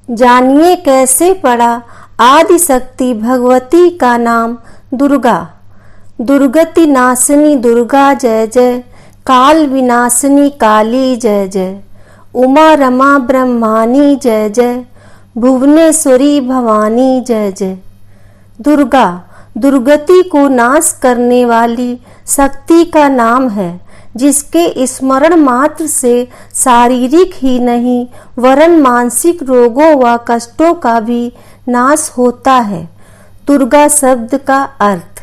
जानिए कैसे पड़ा आदि शक्ति भगवती का नाम दुर्गा। दुर्गति नाशिनी दुर्गा जय जय, काल विनाशिनी काली जय जय, उमा रमा ब्रह्मानी जय जय, भुवनेश्वरी भवानी जय जय। दुर्गा दुर्गति को नाश करने वाली शक्ति का नाम है, जिसके स्मरण मात्र से शारीरिक ही नहीं वरन मानसिक रोगों व कष्टों का भी नाश होता है। दुर्गा शब्द का अर्थ।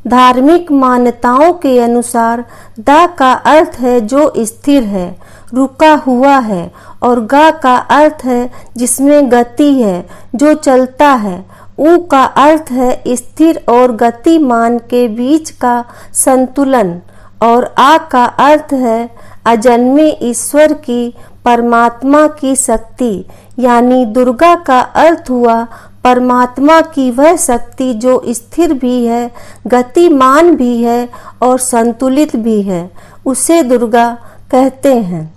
धार्मिक मान्यताओं के अनुसार द का अर्थ है जो स्थिर है, रुका हुआ है, और गा का अर्थ है जिसमें गति है, जो चलता है। ऊ का अर्थ है स्थिर और गतिमान के बीच का संतुलन, और आ का अर्थ है अजन्मे ईश्वर की परमात्मा की शक्ति। यानी दुर्गा का अर्थ हुआ परमात्मा की वह शक्ति जो स्थिर भी है, गतिमान भी है और संतुलित भी है, उसे दुर्गा कहते हैं।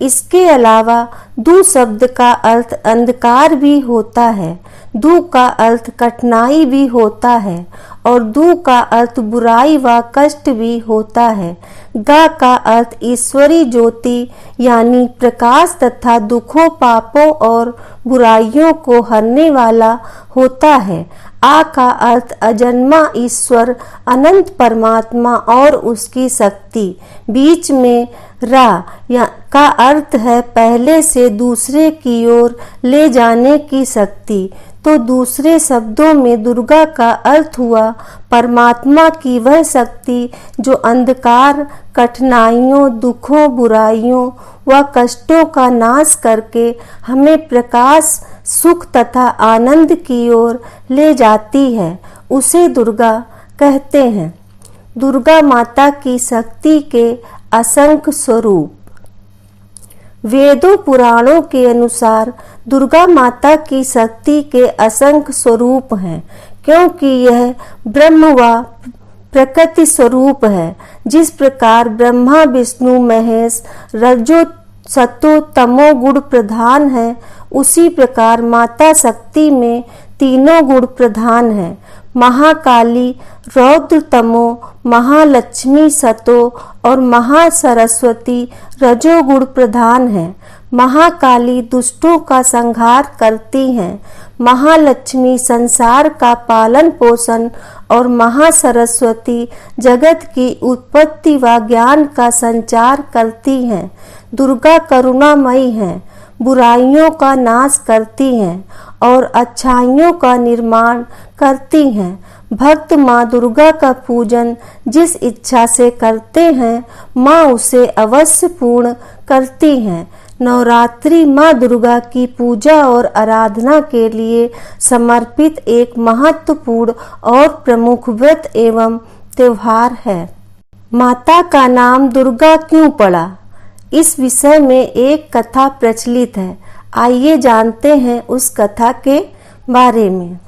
इसके अलावा दु शब्द का अर्थ अंधकार भी होता है, दु का अर्थ कठिनाई भी होता है, और दु का अर्थ बुराई व कष्ट भी होता है। गा का अर्थ ईश्वरी ज्योति यानी प्रकाश तथा दुखों, पापों और बुराइयों को हरने वाला होता है। आ का अर्थ अजन्मा ईश्वर, अनंत परमात्मा और उसकी शक्ति। बीच में रा का अर्थ है पहले से दूसरे की ओर ले जाने की शक्ति। तो दूसरे शब्दों में दुर्गा का अर्थ हुआ परमात्मा की वह शक्ति जो अंधकार, कठिनाइयों, दुखों, बुराइयों व कष्टों का नाश करके हमें प्रकाश, सुख तथा आनंद की ओर ले जाती है, उसे दुर्गा कहते हैं। दुर्गा माता की शक्ति के असंख्य स्वरूप। वेदों पुराणों के अनुसार दुर्गा माता की शक्ति के असंख्य स्वरूप हैं, क्योंकि यह ब्रह्म व प्रकृति स्वरूप है। जिस प्रकार ब्रह्मा, विष्णु, महेश रजो सतो तमो गुण प्रधान है, उसी प्रकार माता शक्ति में तीनों गुण प्रधान है। महाकाली रौद्र तमो, महालक्ष्मी सतो और महासरस्वती रजोगुण प्रधान है। महाकाली दुष्टों का संहार करती हैं, महालक्ष्मी संसार का पालन पोषण और महासरस्वती जगत की उत्पत्ति व ज्ञान का संचार करती हैं। दुर्गा करुणामयी हैं, बुराइयों का नाश करती हैं और अच्छाइयों का निर्माण करती हैं। भक्त माँ दुर्गा का पूजन जिस इच्छा से करते हैं, माँ उसे अवश्य पूर्ण करती हैं। नवरात्रि माँ दुर्गा की पूजा और आराधना के लिए समर्पित एक महत्वपूर्ण और प्रमुख व्रत एवं त्योहार है। माता का नाम दुर्गा क्यों पड़ा? इस विषय में एक कथा प्रचलित है। आइए जानते हैं उस कथा के बारे में।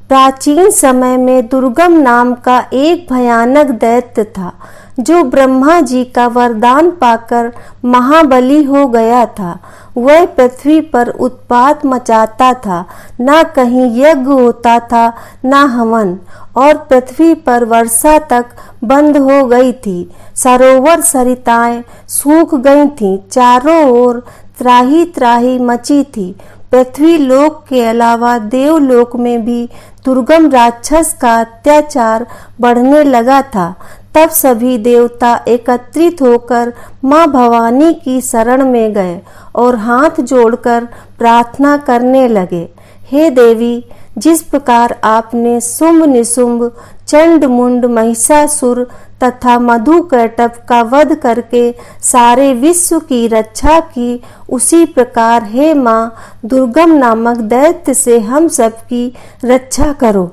प्राचीन समय में दुर्गम नाम का एक भयानक दैत्य था, जो ब्रह्मा जी का वरदान पाकर महाबली हो गया था। वह पृथ्वी पर उत्पात मचाता था, न कहीं यज्ञ होता था न हवन, और पृथ्वी पर वर्षा तक बंद हो गई थी। सरोवर सरिताएं सूख गई थीं, चारों ओर त्राही त्राही मची थी। पृथ्वी लोक के अलावा देवलोक में भी दुर्गम राक्षस का अत्याचार बढ़ने लगा था। तब सभी देवता एकत्रित होकर माँ भवानी की शरण में गए और हाथ जोड़कर प्रार्थना करने लगे। हे देवी, जिस प्रकार आपने शुंभ निशुंभ, चंड मुंड, महिषासुर तथा मधुकैटभ का वध करके सारे विश्व की रक्षा की, उसी प्रकार हे माँ दुर्गम नामक दैत्य से हम सबकी रक्षा करो।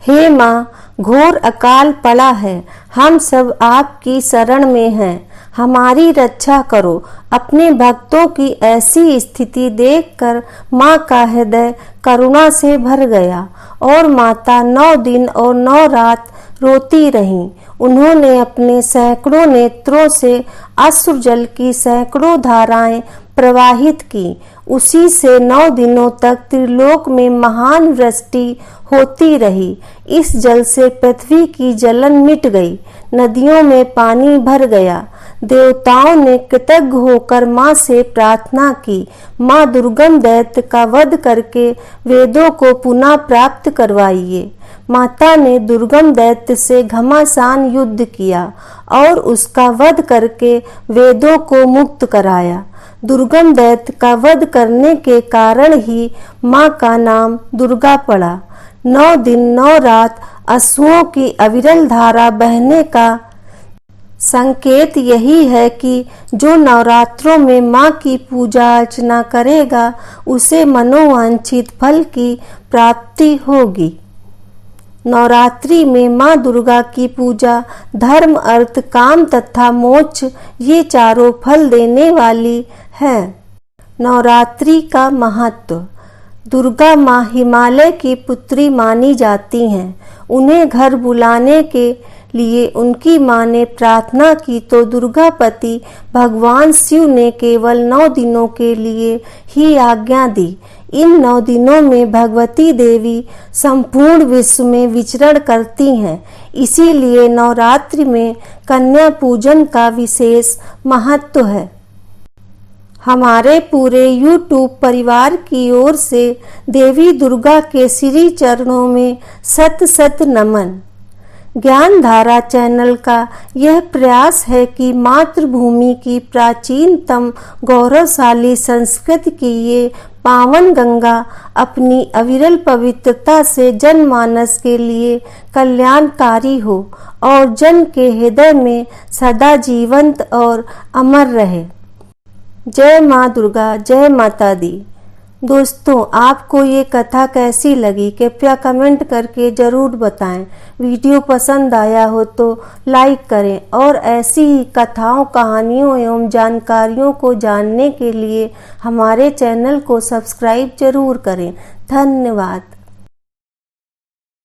हे माँ, घोर अकाल पड़ा है, हम सब आपकी शरण में हैं, हमारी रक्षा करो। अपने भक्तों की ऐसी स्थिति देखकर माँ का हृदय करुणा से भर गया और माता 9 दिन और 9 रात रोती रहीं। उन्होंने अपने सैकड़ों नेत्रों से अश्रु जल की सैकड़ों धाराएं प्रवाहित की। उसी से 9 दिनों तक त्रिलोक में महान वृष्टि होती रही। इस जल से पृथ्वी की जलन मिट गई, नदियों में पानी भर गया। देवताओं ने कृतज्ञ होकर माँ से प्रार्थना की, माँ दुर्गम दैत्य का वध करके वेदों को पुनः प्राप्त करवाइए। माता ने दुर्गम दैत्य से घमासान युद्ध किया और उसका वध करके वेदों को मुक्त कराया। दुर्गम दैत्य का वध करने के कारण ही माँ का नाम दुर्गा पड़ा। 9 दिन 9 रात अश्वों की अविरल धारा बहने का संकेत यही है कि जो नवरात्रों में माँ की पूजा अर्चना करेगा उसे मनोवांछित फल की प्राप्ति होगी। नवरात्रि में माँ दुर्गा की पूजा धर्म, अर्थ, काम तथा मोक्ष ये चारों फल देने वाली है। नवरात्रि का महत्व। दुर्गा माँ हिमालय की पुत्री मानी जाती हैं। उन्हें घर बुलाने के लिए उनकी माँ ने प्रार्थना की तो दुर्गापति भगवान शिव ने केवल 9 दिनों के लिए ही आज्ञा दी। इन 9 दिनों में भगवती देवी संपूर्ण विश्व में विचरण करती हैं। इसीलिए नवरात्रि में कन्या पूजन का विशेष महत्व है। हमारे पूरे YouTube परिवार की ओर से देवी दुर्गा के श्री चरणों में सत सत नमन। ज्ञान धारा चैनल का यह प्रयास है कि मातृभूमि की प्राचीनतम गौरवशाली संस्कृति की ये पावन गंगा अपनी अविरल पवित्रता से जनमानस के लिए कल्याणकारी हो और जन के हृदय में सदा जीवंत और अमर रहे। जय माँ दुर्गा, जय माता दी। दोस्तों, आपको ये कथा कैसी लगी कृपया कमेंट करके ज़रूर बताएं। वीडियो पसंद आया हो तो लाइक करें और ऐसी ही कथाओं, कहानियों एवं जानकारियों को जानने के लिए हमारे चैनल को सब्सक्राइब जरूर करें। धन्यवाद।